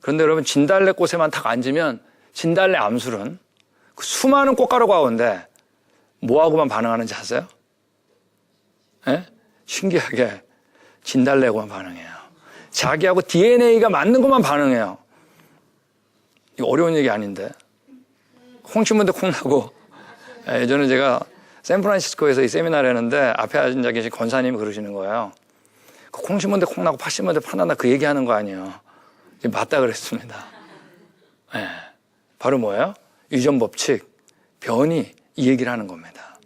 그런데 여러분, 진달래 꽃에만 딱 앉으면 진달래 암술은 그 수많은 꽃가루 가운데 뭐하고만 반응하는지 아세요? 신기하게 진달래하고만 반응해요. 자기하고 DNA가 맞는 것만 반응해요. 이거 어려운 얘기 아닌데. 콩 심은 데 콩 나고. 예전에 제가 샌프란시스코에서 이 세미나를 했는데 앞에 앉아 계신 권사님이 그러시는 거예요. 콩 심은 데 콩 나고 팥 심은 데 팥 난다 그 얘기하는 거 아니에요. 맞다 그랬습니다. 바로 뭐예요? 유전 법칙, 변이 이 얘기를 하는 겁니다.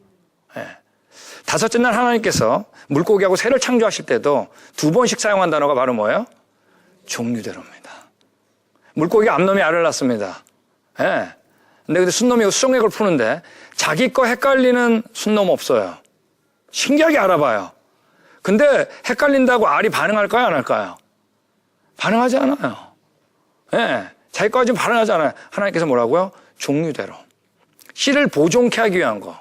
다섯째 날 하나님께서 물고기하고 새를 창조하실 때도 2번씩 사용한 단어가 바로 뭐예요? 종류대로입니다. 물고기가 암놈이 알을 낳습니다. 근데 순놈이 수정액을 푸는데 자기 거 헷갈리는 순놈 없어요. 신기하게 알아봐요. 근데 헷갈린다고 알이 반응할까요? 안 할까요? 반응하지 않아요. 자기 거 지금 반응하지 않아요. 하나님께서 뭐라고요? 종류대로. 씨를 보존케 하기 위한 거.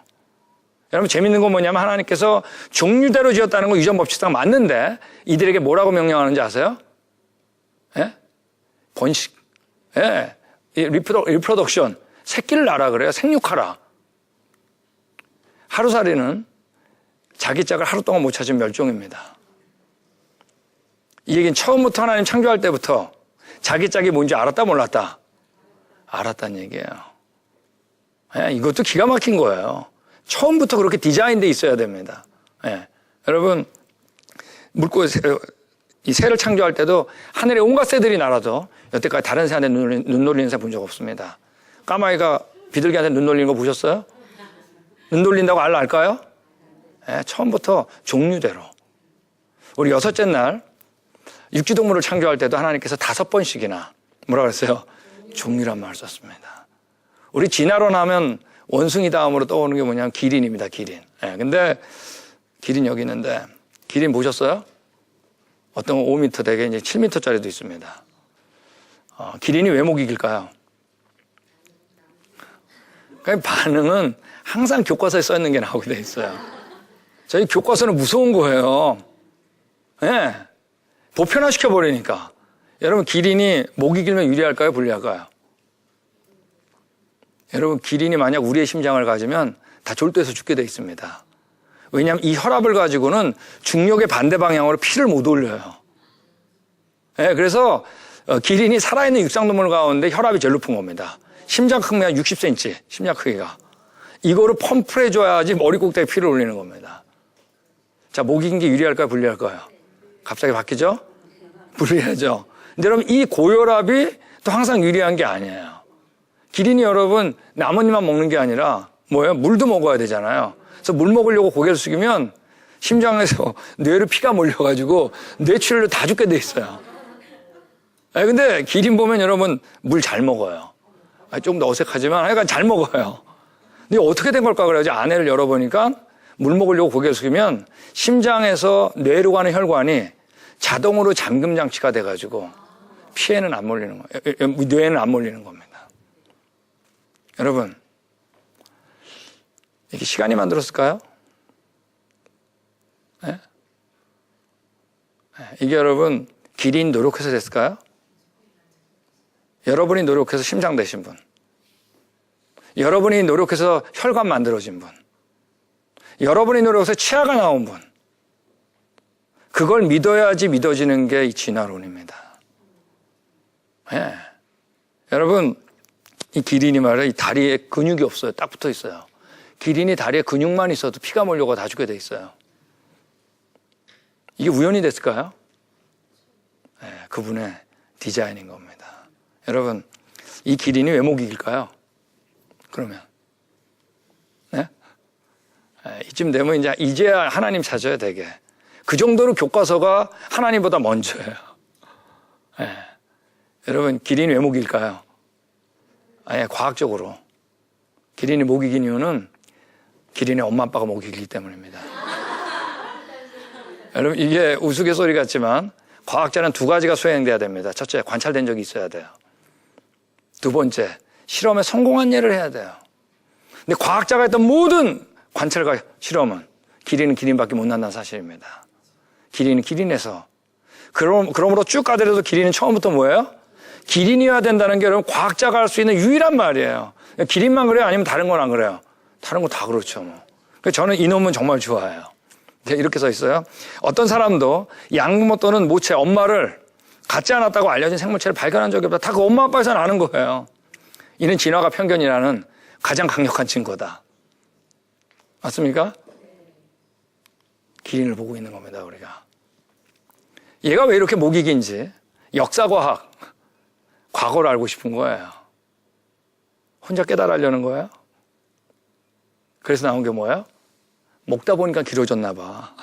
여러분 재밌는 건 뭐냐면 하나님께서 종류대로 지었다는 건 유전법칙상 맞는데 이들에게 뭐라고 명령하는지 아세요? 예? 번식. 예. 리프로덕션. 새끼를 낳으라 그래요. 생육하라. 하루살이는 자기 짝을 하루 동안 못 찾으면 멸종입니다. 이 얘기는 처음부터 하나님 창조할 때부터 자기 짝이 뭔지 알았다 몰랐다? 알았다는 얘기예요. 예, 이것도 기가 막힌 거예요. 처음부터 그렇게 디자인돼 있어야 됩니다. 예. 여러분 이 새를 창조할 때도 하늘에 온갖 새들이 날아도 여태까지 다른 새한테 눈 놀리는 새 본 적 없습니다. 까마귀가 비둘기한테 눈 놀리는 거 보셨어요? 눈 놀린다고 알까요? 예, 처음부터 종류대로. 우리 여섯째 날 육지동물을 창조할 때도 하나님께서 5번씩이나 뭐라 그랬어요? 종류란 말을 썼습니다. 우리 진화론 하면 원숭이 다음으로 떠오르는 게 뭐냐면 기린입니다. 기린. 예, 근데 기린 여기 있는데 기린 보셨어요? 어떤 건 5m 되게 이제 7m짜리도 있습니다. 기린이 왜 못 이길까요? 그러니까 반응은 항상 교과서에 써 있는 게 나오게 돼 있어요. 저희 교과서는 무서운 거예요. 예. 보편화시켜 버리니까. 여러분 기린이 목 이기면 유리할까요? 불리할까요? 여러분 기린이 만약 우리의 심장을 가지면 다 졸도해서 죽게 돼 있습니다. 왜냐하면 이 혈압을 가지고는 중력의 반대 방향으로 피를 못 올려요. 예, 그래서 기린이 살아있는 육상동물 가운데 혈압이 제일 높은 겁니다. 심장 크기가 60cm, 심장 크기가. 이거를 펌프를 해줘야지 머리 꼭대기에 피를 올리는 겁니다. 자, 목 이긴 게 유리할까요? 불리할까요? 갑자기 바뀌죠? 불리하죠. 근데 여러분 이 고혈압이 또 항상 유리한 게 아니에요. 기린이 여러분 나뭇잎만 먹는 게 아니라 뭐예요? 물도 먹어야 되잖아요. 그래서 물 먹으려고 고개를 숙이면 심장에서 뇌로 피가 몰려가지고 뇌출혈로 다 죽게 돼 있어요. 근데 기린 보면 여러분 물 잘 먹어요. 조금 더 어색하지만 하여간 잘 먹어요. 근데 어떻게 된 걸까 그래야지 안에를 열어보니까 물 먹으려고 고개를 숙이면 심장에서 뇌로 가는 혈관이 자동으로 잠금 장치가 돼가지고 피에는 안 몰리는 거예요. 뇌에는 안 몰리는 겁니다. 여러분 이게 시간이 만들었을까요? 네? 이게 여러분 기린 노력해서 됐을까요? 여러분이 노력해서 심장 되신 분, 여러분이 노력해서 혈관 만들어진 분, 여러분이 노력해서 치아가 나온 분, 그걸 믿어야지 믿어지는 게 이 진화론입니다. 네. 여러분 이 기린이 말이에요. 이 다리에 근육이 없어요. 딱 붙어 있어요. 기린이 다리에 근육만 있어도 피가 몰려가 다 죽게 돼 있어요. 이게 우연이 됐을까요? 네, 그분의 디자인인 겁니다. 여러분 이 기린이 왜 못 이길까요? 그러면 네? 이쯤 되면 이제야 하나님 찾아야 되게. 그 정도로 교과서가 하나님보다 먼저예요. 네. 여러분 기린이 왜 못 이길까요? 과학적으로 기린이 못 이긴 이유는 기린의 엄마 아빠가 못 이기기 때문입니다. 여러분 이게 우스갯소리 같지만 과학자는 2가지가 수행돼야 됩니다. 첫째, 관찰된 적이 있어야 돼요. 2번째, 실험에 성공한 예를 해야 돼요. 근데 과학자가 했던 모든 관찰과 실험은 기린은 기린밖에 못 난다는 사실입니다. 기린은 기린에서 그러므로 쭉 가더라도 기린은 처음부터 뭐예요? 기린이어야 된다는 게 여러분 과학자가 할 수 있는 유일한 말이에요. 기린만 그래요? 아니면 다른 건 안 그래요? 다른 거 다 그렇죠. 뭐. 저는 이 놈은 정말 좋아해요. 이렇게 써 있어요. 어떤 사람도 양부모 또는 모체, 엄마를 갖지 않았다고 알려진 생물체를 발견한 적이 없다. 다 그 엄마 아빠에서 아는 거예요. 이는 진화가 편견이라는 가장 강력한 증거다. 맞습니까? 기린을 보고 있는 겁니다, 우리가. 얘가 왜 이렇게 못 이긴지 역사과학, 과거를 알고 싶은 거예요. 혼자 깨달으려는 거예요. 그래서 나온 게 뭐예요? 먹다 보니까 길어졌나 봐.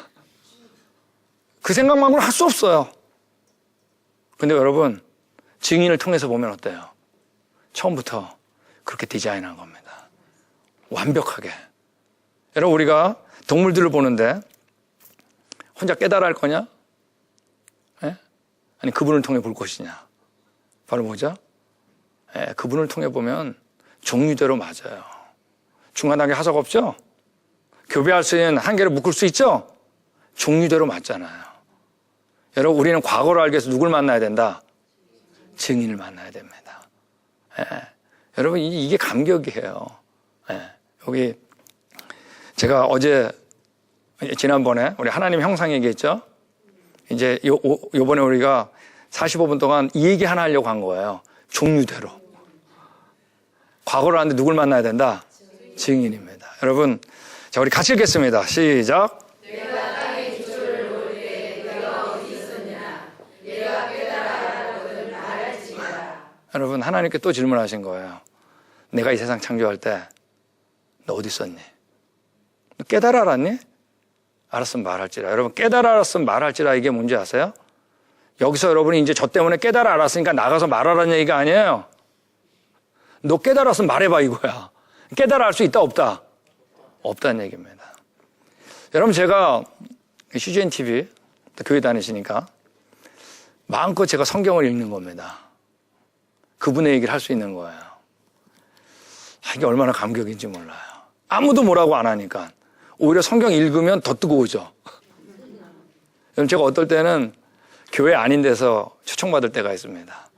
그 생각만으로는 할 수 없어요. 근데 여러분 증인을 통해서 보면 어때요? 처음부터 그렇게 디자인한 겁니다. 완벽하게. 여러분 우리가 동물들을 보는데 혼자 깨달아 할 거냐? 예? 아니 그분을 통해 볼 것이냐? 바로 뭐죠? 예, 그분을 통해 보면 종류대로 맞아요. 중간단계 하석 없죠? 교배할 수 있는 한계를 묶을 수 있죠? 종류대로 맞잖아요. 여러분, 우리는 과거를 알기 위해서 누굴 만나야 된다? 증인을 만나야 됩니다. 예. 여러분, 이게 감격이에요. 예. 여기 제가 어제 지난번에 우리 하나님 형상 얘기했죠? 이제 요번에 우리가 45분 동안 이 얘기 하나 하려고 한 거예요. 종류대로. 과거를 하는데 누굴 만나야 된다? 증인입니다. 여러분, 자, 우리 같이 읽겠습니다. 시작. 내가 땅의 기초를 놓을 때 내가 어디 있었냐? 내가 깨달아라거든 말할지니라. 여러분, 하나님께 또 질문하신 거예요. 내가 이 세상 창조할 때 너 어디 있었니? 너 깨달아 알았니? 알았으면 말할지라. 여러분, 깨달아 알았으면 말할지라, 이게 뭔지 아세요? 여기서 여러분이 이제 저 때문에 깨달아 알았으니까 나가서 말하라는 얘기가 아니에요. 너 깨달았으면 말해봐, 이거야. 깨달아 알 수 있다, 없다? 없다는 얘기입니다. 여러분, 제가 CGN TV 교회 다니시니까 마음껏 제가 성경을 읽는 겁니다. 그분의 얘기를 할 수 있는 거예요. 이게 얼마나 감격인지 몰라요. 아무도 뭐라고 안 하니까 오히려 성경 읽으면 더 뜨거워져. 여러분, 제가 어떨 때는 교회 아닌 데서 초청받을 때가 있습니다.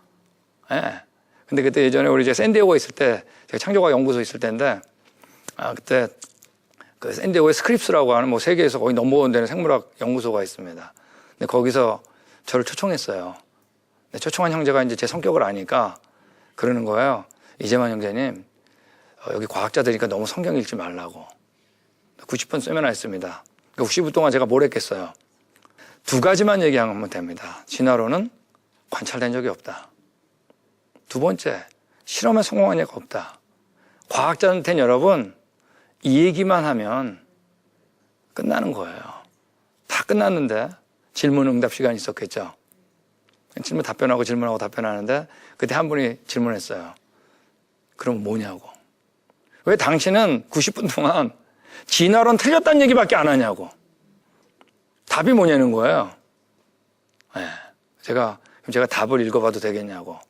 예. 근데 그때 예전에 우리 샌디에고에 있을 때, 제가 창조과 연구소 있을 때인데, 그때 그 샌디에고에 스크립스라고 하는 뭐 세계에서 거의 넘버원 되는 생물학 연구소가 있습니다. 근데 거기서 저를 초청했어요. 근데 초청한 형제가 이제 제 성격을 아니까 그러는 거예요. 이재만 형제님, 여기 과학자들이니까 너무 성경 읽지 말라고. 90분 세미나 했습니다. 90분 동안 제가 뭘 했겠어요? 두 가지만 얘기하면 됩니다. 진화론은 관찰된 적이 없다. 두 번째, 실험에 성공한 예가 없다. 과학자한테는 여러분, 이 얘기만 하면 끝나는 거예요. 다 끝났는데 질문 응답 시간이 있었겠죠. 질문 답변하고 질문하고 답변하는데 그때 한 분이 질문했어요. 그럼 뭐냐고. 왜 당신은 90분 동안 진화론 틀렸다는 얘기밖에 안 하냐고. 답이 뭐냐는 거예요. 네. 제가 답을 읽어봐도 되겠냐고.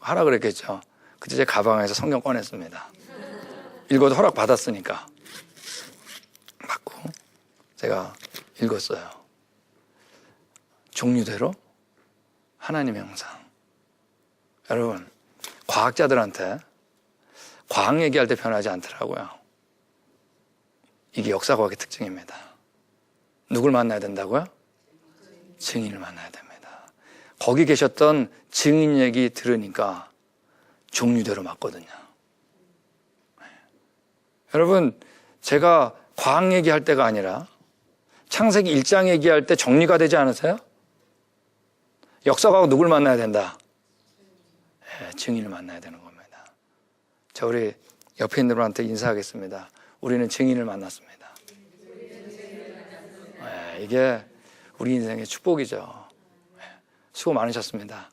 하라 그랬겠죠. 그때 제 가방에서 성경 꺼냈습니다. 읽어도 허락 받았으니까. 받고 제가 읽었어요. 종류대로 하나님의 형상. 여러분, 과학자들한테 과학 얘기할 때 변하지 않더라고요. 이게 역사과학의 특징입니다. 누굴 만나야 된다고요? 증인을 만나야 됩니다. 거기 계셨던 증인 얘기 들으니까 종류대로 맞거든요. 여러분, 제가 과학 얘기할 때가 아니라 창세기 1장 얘기할 때 정리가 되지 않으세요? 역사과학 누굴 만나야 된다? 네, 증인을 만나야 되는 겁니다. 자, 우리 옆에 있는 분한테 인사하겠습니다. 우리는 증인을 만났습니다. 네, 이게 우리 인생의 축복이죠. 네, 수고 많으셨습니다.